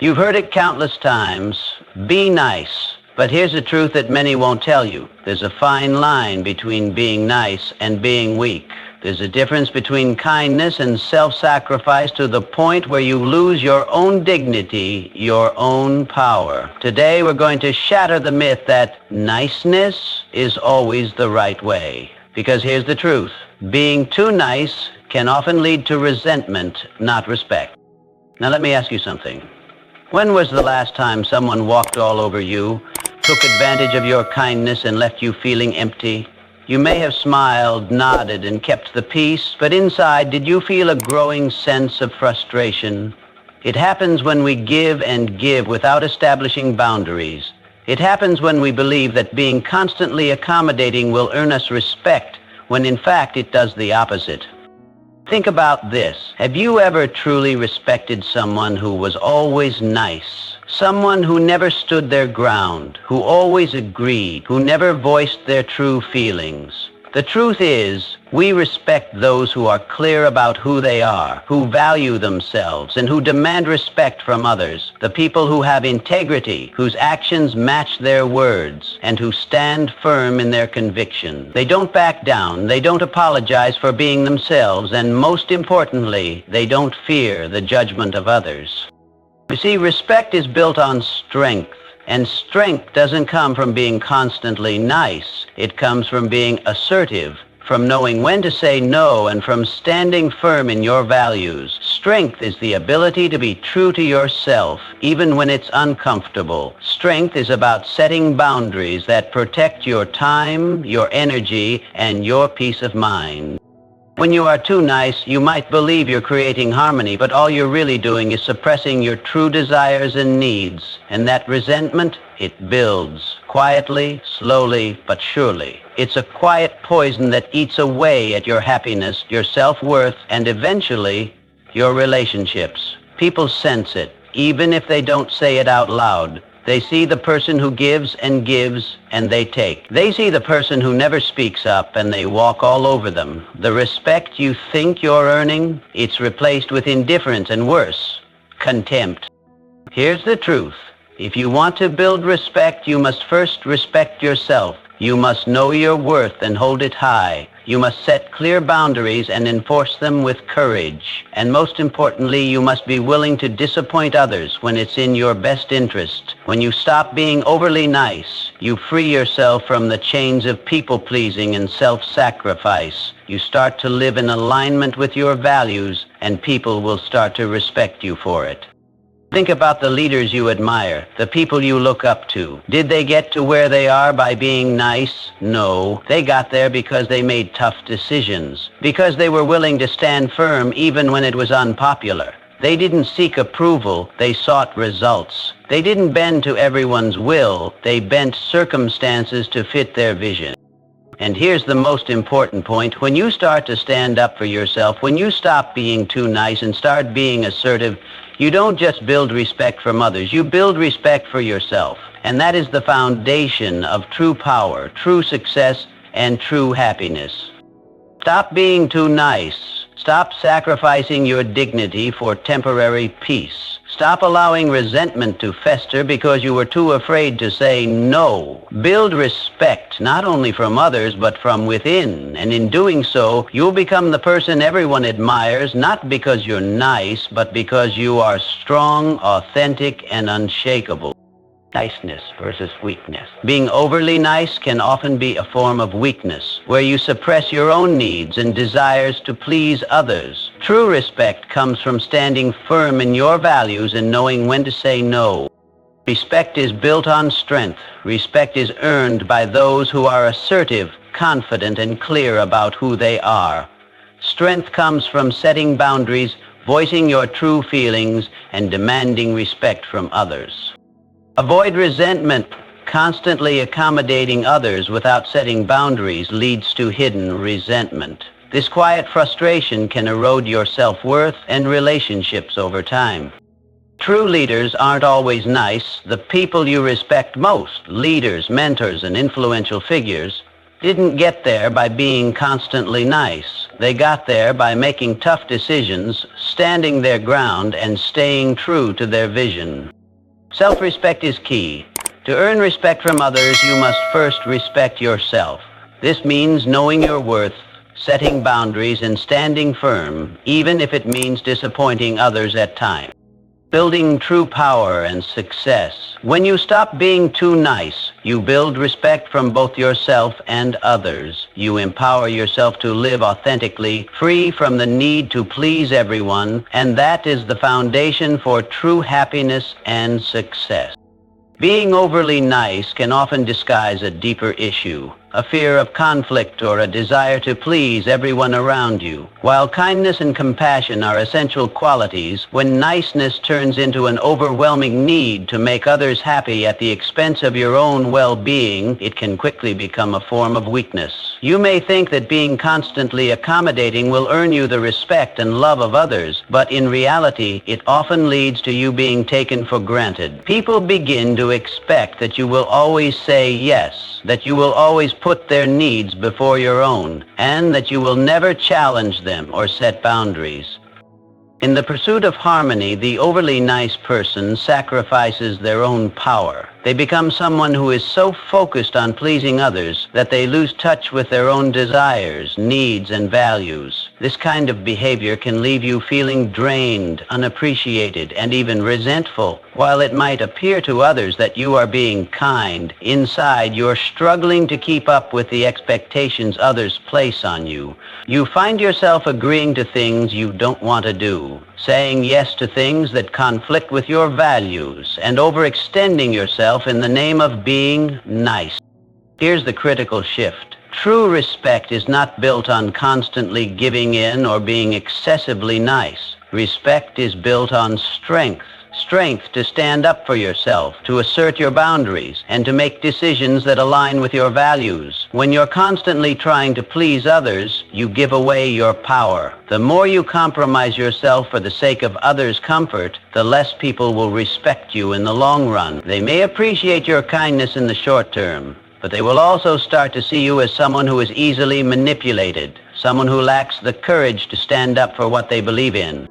You've heard it countless times. Be nice. But here's the truth that many won't tell you. There's a fine line between being nice and being weak. There's a difference between kindness and self-sacrifice to the point where you lose your own dignity, your own power. Today we're going to shatter the myth that niceness is always the right way. Because here's the truth. Being too nice can often lead to resentment, not respect. Now let me ask you something. When was the last time someone walked all over you, took advantage of your kindness and left you feeling empty? You may have smiled, nodded, and kept the peace, but inside, did you feel a growing sense of frustration? It happens when we give and give without establishing boundaries. It happens when we believe that being constantly accommodating will earn us respect, when in fact it does the opposite. Think about this. Have you ever truly respected someone who was always nice? Someone who never stood their ground, who always agreed, who never voiced their true feelings? The truth is, we respect those who are clear about who they are, who value themselves, and who demand respect from others. The people who have integrity, whose actions match their words, and who stand firm in their conviction. They don't back down, they don't apologize for being themselves, and most importantly, they don't fear the judgment of others. You see, respect is built on strength. And strength doesn't come from being constantly nice. It comes from being assertive, from knowing when to say no, and from standing firm in your values. Strength is the ability to be true to yourself, even when it's uncomfortable. Strength is about setting boundaries that protect your time, your energy, and your peace of mind. When you are too nice, you might believe you're creating harmony, but all you're really doing is suppressing your true desires and needs. And that resentment, it builds, quietly, slowly, but surely. It's a quiet poison that eats away at your happiness, your self-worth, and eventually, your relationships. People sense it, even if they don't say it out loud. They see the person who gives, and they take. They see the person who never speaks up, and they walk all over them. The respect you think you're earning, it's replaced with indifference and worse, contempt. Here's the truth. If you want to build respect, you must first respect yourself. You must know your worth and hold it high. You must set clear boundaries and enforce them with courage. And most importantly, you must be willing to disappoint others when it's in your best interest. When you stop being overly nice, you free yourself from the chains of people-pleasing and self-sacrifice. You start to live in alignment with your values, and people will start to respect you for it. Think about the leaders you admire, the people you look up to. Did they get to where they are by being nice? No. They got there because they made tough decisions, because they were willing to stand firm even when it was unpopular. They didn't seek approval, they sought results. They didn't bend to everyone's will, they bent circumstances to fit their vision. And here's the most important point. When you start to stand up for yourself, when you stop being too nice and start being assertive, you don't just build respect from others, you build respect for yourself. And that is the foundation of true power, true success, and true happiness. Stop being too nice. Stop sacrificing your dignity for temporary peace. Stop allowing resentment to fester because you were too afraid to say no. Build respect, not only from others, but from within. And in doing so, you'll become the person everyone admires, not because you're nice, but because you are strong, authentic, and unshakable. Niceness versus weakness. Being overly nice can often be a form of weakness, where you suppress your own needs and desires to please others. True respect comes from standing firm in your values and knowing when to say no. Respect is built on strength. Respect is earned by those who are assertive, confident, and clear about who they are. Strength comes from setting boundaries, voicing your true feelings, and demanding respect from others. Avoid resentment. Constantly accommodating others without setting boundaries leads to hidden resentment. This quiet frustration can erode your self-worth and relationships over time. True leaders aren't always nice. The people you respect most, leaders, mentors, and influential figures, didn't get there by being constantly nice. They got there by making tough decisions, standing their ground, and staying true to their vision. Self-respect is key. To earn respect from others, you must first respect yourself. This means knowing your worth, setting boundaries, and standing firm, even if it means disappointing others at times. Building true power and success. When you stop being too nice, you build respect from both yourself and others. You empower yourself to live authentically, free from the need to please everyone, and that is the foundation for true happiness and success. Being overly nice can often disguise a deeper issue, a fear of conflict or a desire to please everyone around you. While kindness and compassion are essential qualities, when niceness turns into an overwhelming need to make others happy at the expense of your own well-being, it can quickly become a form of weakness. You may think that being constantly accommodating will earn you the respect and love of others, but in reality, it often leads to you being taken for granted. People begin to expect that you will always say yes, that you will always put their needs before your own, and that you will never challenge them or set boundaries. In the pursuit of harmony, the overly nice person sacrifices their own power. They become someone who is so focused on pleasing others that they lose touch with their own desires, needs, and values. This kind of behavior can leave you feeling drained, unappreciated, and even resentful. While it might appear to others that you are being kind, inside you're struggling to keep up with the expectations others place on you. You find yourself agreeing to things you don't want to do, saying yes to things that conflict with your values, and overextending yourself in the name of being nice. Here's the critical shift. True respect is not built on constantly giving in or being excessively nice. Respect is built on strength. Strength to stand up for yourself, to assert your boundaries, and to make decisions that align with your values. When you're constantly trying to please others, you give away your power. The more you compromise yourself for the sake of others' comfort, the less people will respect you in the long run. They may appreciate your kindness in the short term, but they will also start to see you as someone who is easily manipulated, someone who lacks the courage to stand up for what they believe in.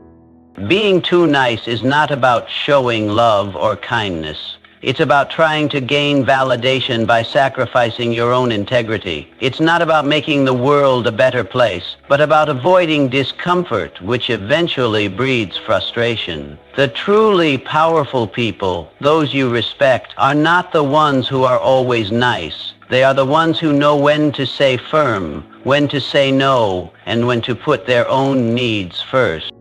Being too nice is not about showing love or kindness. It's about trying to gain validation by sacrificing your own integrity. It's not about making the world a better place, but about avoiding discomfort, which eventually breeds frustration. The truly powerful people, those you respect, are not the ones who are always nice. They are the ones who know when to say firm, when to say no, and when to put their own needs first.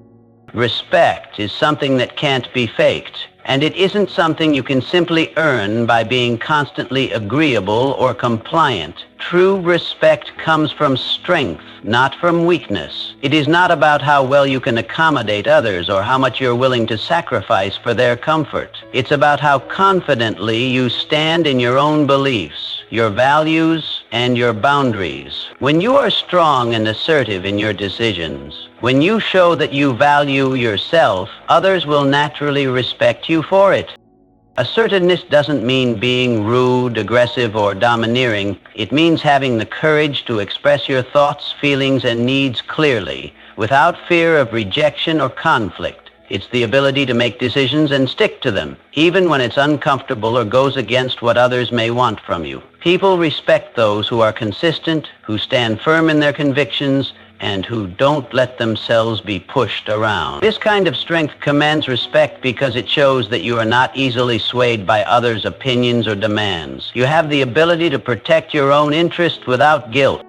Respect is something that can't be faked, and it isn't something you can simply earn by being constantly agreeable or compliant. True respect comes from strength, not from weakness. It is not about how well you can accommodate others or how much you're willing to sacrifice for their comfort. It's about how confidently you stand in your own beliefs, your values, and your boundaries. When you are strong and assertive in your decisions, when you show that you value yourself, others will naturally respect you for it. Assertiveness doesn't mean being rude, aggressive, or domineering. It means having the courage to express your thoughts, feelings, and needs clearly, without fear of rejection or conflict. It's the ability to make decisions and stick to them, even when it's uncomfortable or goes against what others may want from you. People respect those who are consistent, who stand firm in their convictions, and who don't let themselves be pushed around. This kind of strength commands respect because it shows that you are not easily swayed by others' opinions or demands. You have the ability to protect your own interests without guilt.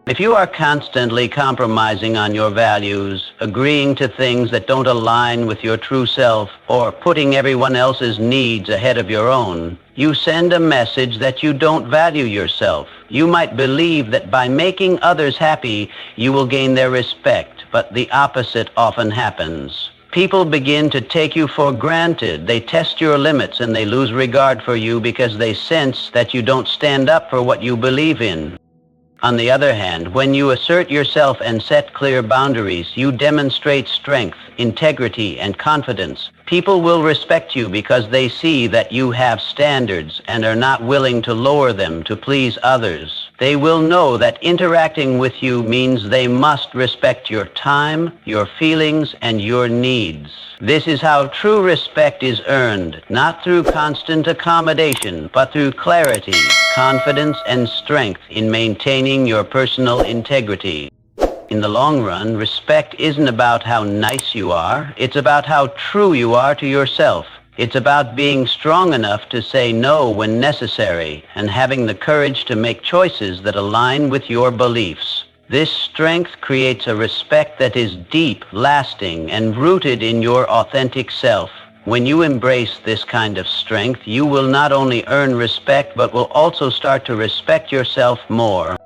If you are constantly compromising on your values, agreeing to things that don't align with your true self, or putting everyone else's needs ahead of your own, you send a message that you don't value yourself. You might believe that by making others happy, you will gain their respect, but the opposite often happens. People begin to take you for granted. They test your limits and they lose regard for you because they sense that you don't stand up for what you believe in. On the other hand, when you assert yourself and set clear boundaries, you demonstrate strength, integrity, and confidence. People will respect you because they see that you have standards and are not willing to lower them to please others. They will know that interacting with you means they must respect your time, your feelings, and your needs. This is how true respect is earned, not through constant accommodation, but through clarity, confidence, and strength in maintaining your personal integrity. In the long run, respect isn't about how nice you are, it's about how true you are to yourself. It's about being strong enough to say no when necessary and having the courage to make choices that align with your beliefs. This strength creates a respect that is deep, lasting, and rooted in your authentic self. When you embrace this kind of strength, you will not only earn respect, but will also start to respect yourself more.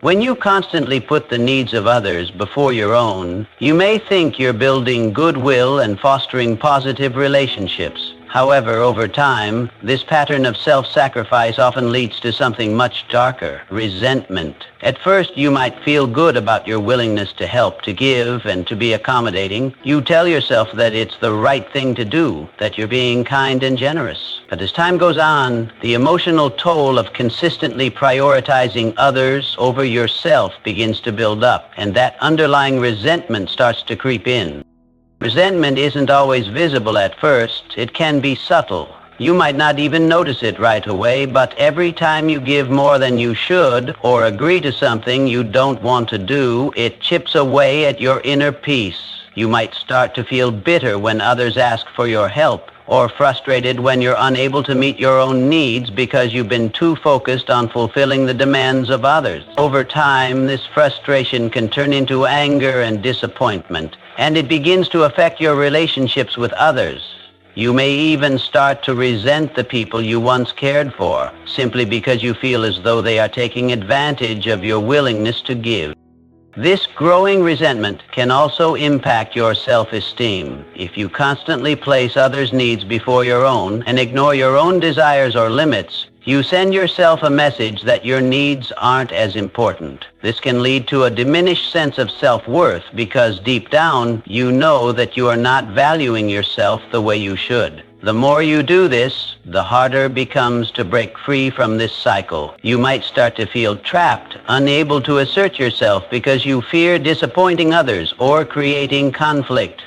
When you constantly put the needs of others before your own, you may think you're building goodwill and fostering positive relationships. However, over time, this pattern of self-sacrifice often leads to something much darker: resentment. At first, you might feel good about your willingness to help, to give, and to be accommodating. You tell yourself that it's the right thing to do, that you're being kind and generous. But as time goes on, the emotional toll of consistently prioritizing others over yourself begins to build up, and that underlying resentment starts to creep in. Resentment isn't always visible at first. It can be subtle. You might not even notice it right away, but every time you give more than you should or agree to something you don't want to do, it chips away at your inner peace. You might start to feel bitter when others ask for your help, or frustrated when you're unable to meet your own needs because you've been too focused on fulfilling the demands of others. Over time, this frustration can turn into anger and disappointment, and it begins to affect your relationships with others. You may even start to resent the people you once cared for, simply because you feel as though they are taking advantage of your willingness to give. This growing resentment can also impact your self-esteem. If you constantly place others' needs before your own and ignore your own desires or limits, you send yourself a message that your needs aren't as important. This can lead to a diminished sense of self-worth because deep down, you know that you are not valuing yourself the way you should. The more you do this, the harder it becomes to break free from this cycle. You might start to feel trapped, unable to assert yourself because you fear disappointing others or creating conflict.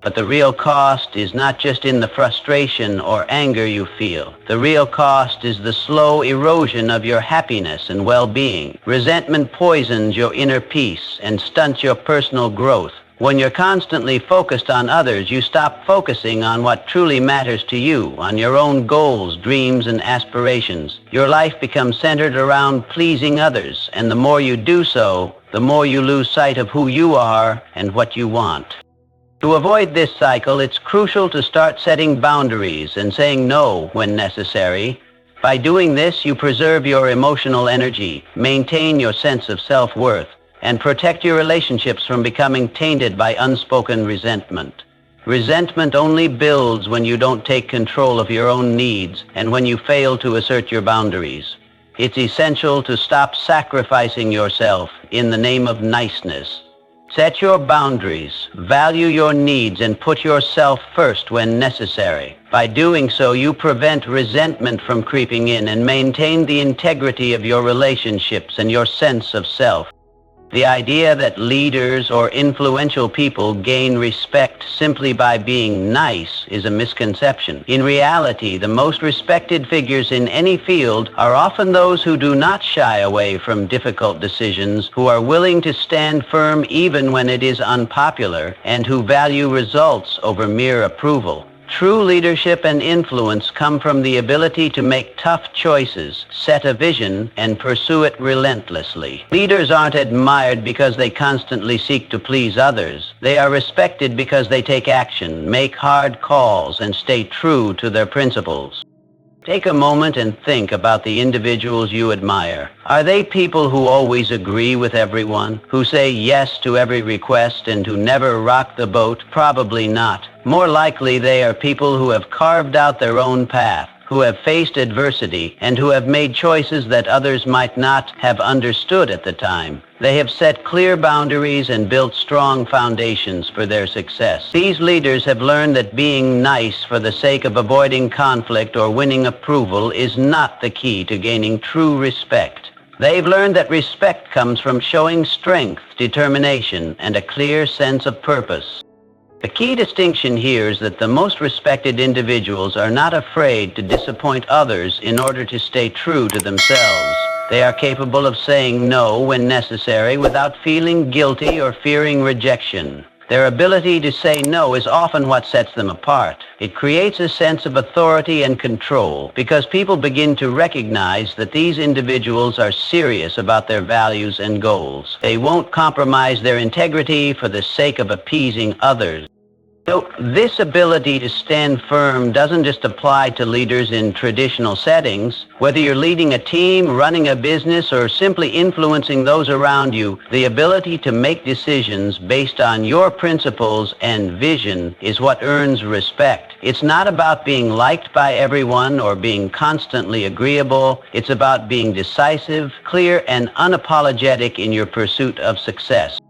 But the real cost is not just in the frustration or anger you feel. The real cost is the slow erosion of your happiness and well-being. Resentment poisons your inner peace and stunts your personal growth. When you're constantly focused on others, you stop focusing on what truly matters to you, on your own goals, dreams, and aspirations. Your life becomes centered around pleasing others, and the more you do so, the more you lose sight of who you are and what you want. To avoid this cycle, it's crucial to start setting boundaries and saying no when necessary. By doing this, you preserve your emotional energy, maintain your sense of self-worth, and protect your relationships from becoming tainted by unspoken resentment. Resentment only builds when you don't take control of your own needs and when you fail to assert your boundaries. It's essential to stop sacrificing yourself in the name of niceness. Set your boundaries, value your needs, and put yourself first when necessary. By doing so, you prevent resentment from creeping in and maintain the integrity of your relationships and your sense of self. The idea that leaders or influential people gain respect simply by being nice is a misconception. In reality, the most respected figures in any field are often those who do not shy away from difficult decisions, who are willing to stand firm even when it is unpopular, and who value results over mere approval. True leadership and influence come from the ability to make tough choices, set a vision, and pursue it relentlessly. Leaders aren't admired because they constantly seek to please others. They are respected because they take action, make hard calls, and stay true to their principles. Take a moment and think about the individuals you admire. Are they people who always agree with everyone, who say yes to every request, and who never rock the boat? Probably not. More likely, they are people who have carved out their own path, who have faced adversity, and who have made choices that others might not have understood at the time. They have set clear boundaries and built strong foundations for their success. These leaders have learned that being nice for the sake of avoiding conflict or winning approval is not the key to gaining true respect. They've learned that respect comes from showing strength, determination, and a clear sense of purpose. The key distinction here is that the most respected individuals are not afraid to disappoint others in order to stay true to themselves. They are capable of saying no when necessary without feeling guilty or fearing rejection. Their ability to say no is often what sets them apart. It creates a sense of authority and control because people begin to recognize that these individuals are serious about their values and goals. They won't compromise their integrity for the sake of appeasing others. So this ability to stand firm doesn't just apply to leaders in traditional settings. Whether you're leading a team, running a business, or simply influencing those around you, the ability to make decisions based on your principles and vision is what earns respect. It's not about being liked by everyone or being constantly agreeable. It's about being decisive, clear, and unapologetic in your pursuit of success.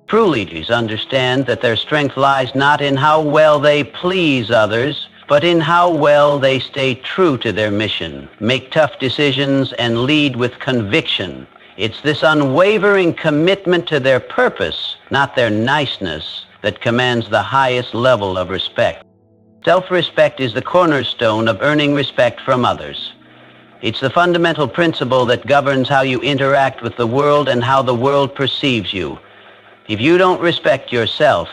True leaders understand that their strength lies not in how well they please others, but in how well they stay true to their mission, make tough decisions, and lead with conviction. It's this unwavering commitment to their purpose, not their niceness, that commands the highest level of respect. Self-respect is the cornerstone of earning respect from others. It's the fundamental principle that governs how you interact with the world and how the world perceives you. If you don't respect yourself,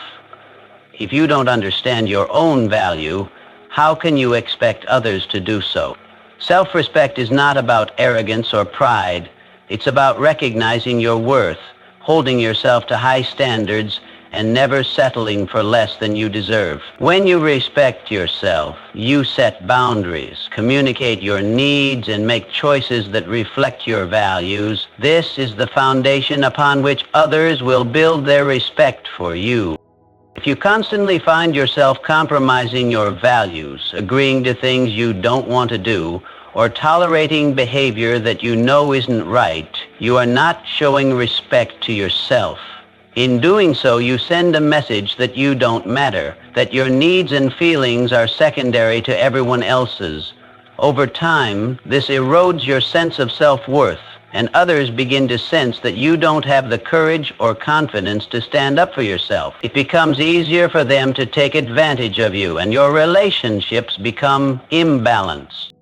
if you don't understand your own value, how can you expect others to do so? Self-respect is not about arrogance or pride. It's about recognizing your worth, holding yourself to high standards, and never settling for less than you deserve. When you respect yourself, you set boundaries, communicate your needs, and make choices that reflect your values. This is the foundation upon which others will build their respect for you. If you constantly find yourself compromising your values, agreeing to things you don't want to do, or tolerating behavior that you know isn't right, you are not showing respect to yourself. In doing so, you send a message that you don't matter, that your needs and feelings are secondary to everyone else's. Over time, this erodes your sense of self-worth, and others begin to sense that you don't have the courage or confidence to stand up for yourself. It becomes easier for them to take advantage of you, and your relationships become imbalanced.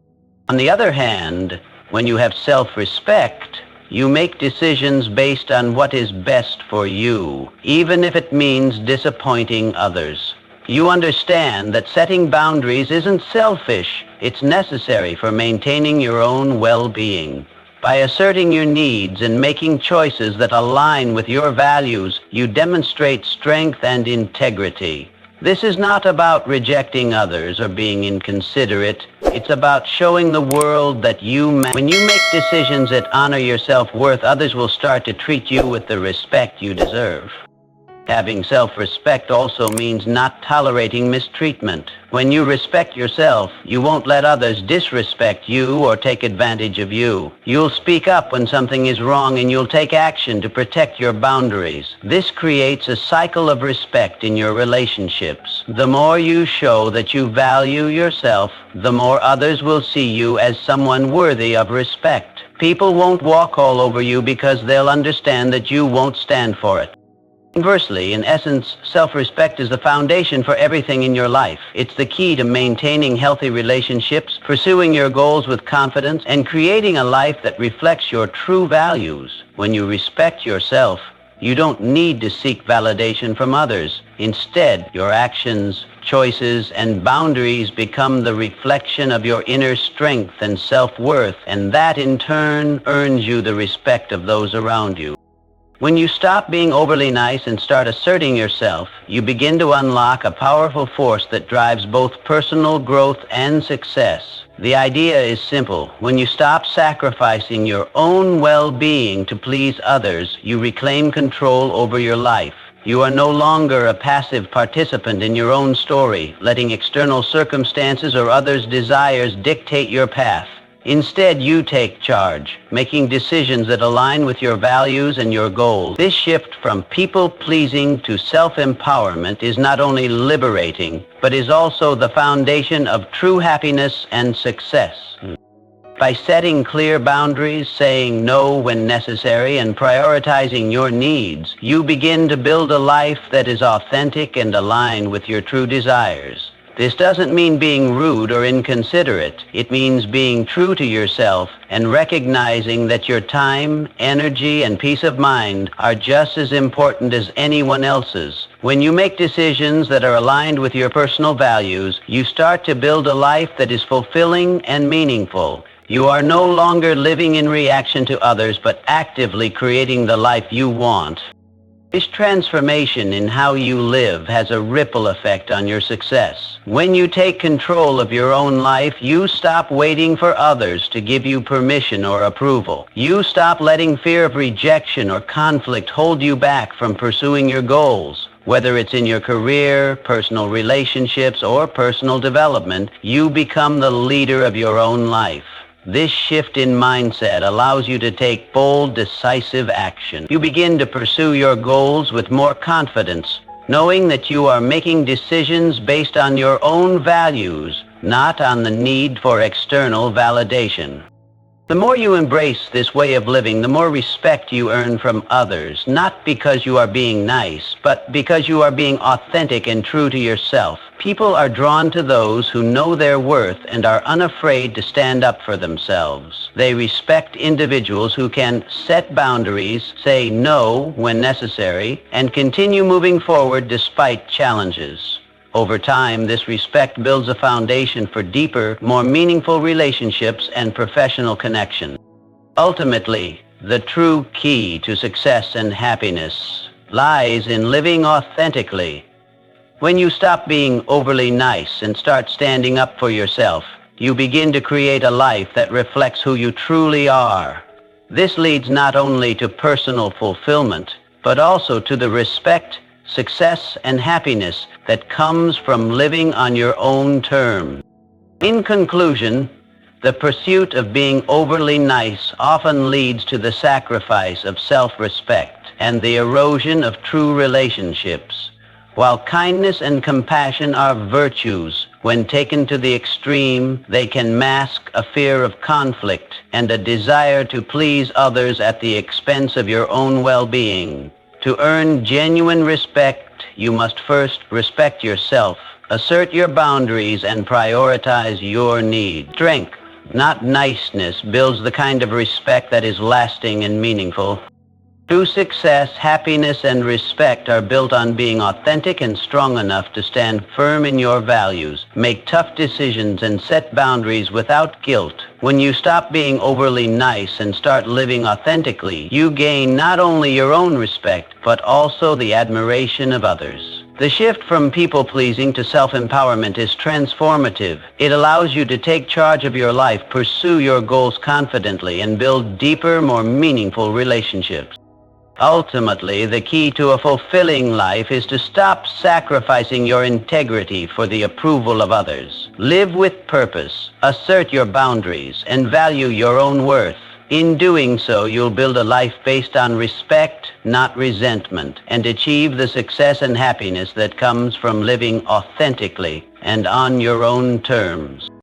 On the other hand, when you have self-respect, you make decisions based on what is best for you, even if it means disappointing others. You understand that setting boundaries isn't selfish, it's necessary for maintaining your own well-being. By asserting your needs and making choices that align with your values, you demonstrate strength and integrity. This is not about rejecting others or being inconsiderate. It's about showing the world that when you make decisions that honor your self-worth, others will start to treat you with the respect you deserve. Having self-respect also means not tolerating mistreatment. When you respect yourself, you won't let others disrespect you or take advantage of you. You'll speak up when something is wrong, and you'll take action to protect your boundaries. This creates a cycle of respect in your relationships. The more you show that you value yourself, the more others will see you as someone worthy of respect. People won't walk all over you because they'll understand that you won't stand for it. Conversely, in essence, self-respect is the foundation for everything in your life. It's the key to maintaining healthy relationships, pursuing your goals with confidence, and creating a life that reflects your true values. When you respect yourself, you don't need to seek validation from others. Instead, your actions, choices, and boundaries become the reflection of your inner strength and self-worth, and that in turn earns you the respect of those around you. When you stop being overly nice and start asserting yourself, you begin to unlock a powerful force that drives both personal growth and success. The idea is simple. When you stop sacrificing your own well-being to please others, you reclaim control over your life. You are no longer a passive participant in your own story, letting external circumstances or others' desires dictate your path. Instead, you take charge, making decisions that align with your values and your goals. This shift from people-pleasing to self-empowerment is not only liberating, but is also the foundation of true happiness and success. By setting clear boundaries, saying no when necessary, and prioritizing your needs, you begin to build a life that is authentic and aligned with your true desires. This doesn't mean being rude or inconsiderate. It means being true to yourself and recognizing that your time, energy, and peace of mind are just as important as anyone else's. When you make decisions that are aligned with your personal values, you start to build a life that is fulfilling and meaningful. You are no longer living in reaction to others, but actively creating the life you want. This transformation in how you live has a ripple effect on your success. When you take control of your own life, you stop waiting for others to give you permission or approval. You stop letting fear of rejection or conflict hold you back from pursuing your goals. Whether it's in your career, personal relationships, or personal development, you become the leader of your own life. This shift in mindset allows you to take bold, decisive action. You begin to pursue your goals with more confidence, knowing that you are making decisions based on your own values, not on the need for external validation. The more you embrace this way of living, the more respect you earn from others, not because you are being nice, but because you are being authentic and true to yourself. People are drawn to those who know their worth and are unafraid to stand up for themselves. They respect individuals who can set boundaries, say no when necessary, and continue moving forward despite challenges. Over time, this respect builds a foundation for deeper, more meaningful relationships and professional connection. Ultimately, the true key to success and happiness lies in living authentically. When you stop being overly nice and start standing up for yourself, you begin to create a life that reflects who you truly are. This leads not only to personal fulfillment, but also to the respect, success, and happiness that comes from living on your own terms. In conclusion, the pursuit of being overly nice often leads to the sacrifice of self-respect and the erosion of true relationships. While kindness and compassion are virtues, when taken to the extreme, they can mask a fear of conflict and a desire to please others at the expense of your own well-being. To earn genuine respect, you must first respect yourself, assert your boundaries, and prioritize your needs. Strength, not niceness, builds the kind of respect that is lasting and meaningful. True success, happiness, and respect are built on being authentic and strong enough to stand firm in your values, make tough decisions, and set boundaries without guilt. When you stop being overly nice and start living authentically, you gain not only your own respect, but also the admiration of others. The shift from people-pleasing to self-empowerment is transformative. It allows you to take charge of your life, pursue your goals confidently, and build deeper, more meaningful relationships. Ultimately, the key to a fulfilling life is to stop sacrificing your integrity for the approval of others. Live with purpose, assert your boundaries, and value your own worth. In doing so, you'll build a life based on respect, not resentment, and achieve the success and happiness that comes from living authentically and on your own terms.